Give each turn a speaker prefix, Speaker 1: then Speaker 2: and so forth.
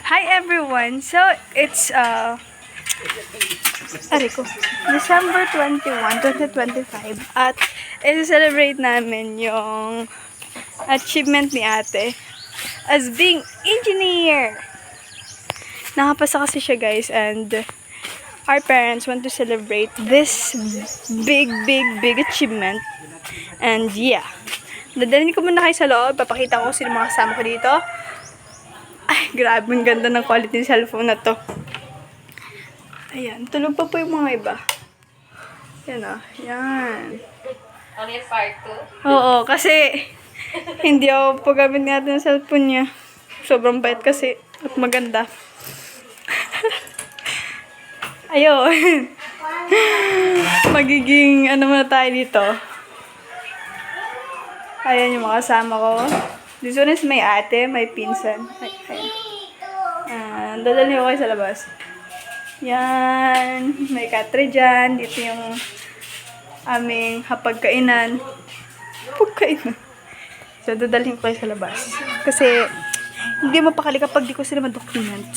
Speaker 1: Hi everyone! So, it's December 21, 2025 at i-celebrate namin yung achievement ni ate as being engineer. Nakapasa kasi siya guys, and our parents want to celebrate this big achievement. And yeah, dadalhin ko muna kayo sa loob, papakita ko sino mga kasama ko dito. Ay, grabe, ang ganda ng quality ng cellphone na to. Ayan, tulog pa po yung mga iba. Yan o, yan.
Speaker 2: Ano yung part 2?
Speaker 1: Oo, kasi hindi ako paggamit natin ng cellphone niya. Sobrang bait kasi at maganda. Ayun. Magiging ano muna tayo dito. Ayan yung mga kasama ko. Dito na may ate, may pinsan. Dadalhin ko kayo sa labas. Yan. May katre dyan. Dito yung aming hapagkainan. Hapagkainan. So, dadalhin ko kayo sa labas. Kasi, hindi mapakali kapag di ko sila madocument.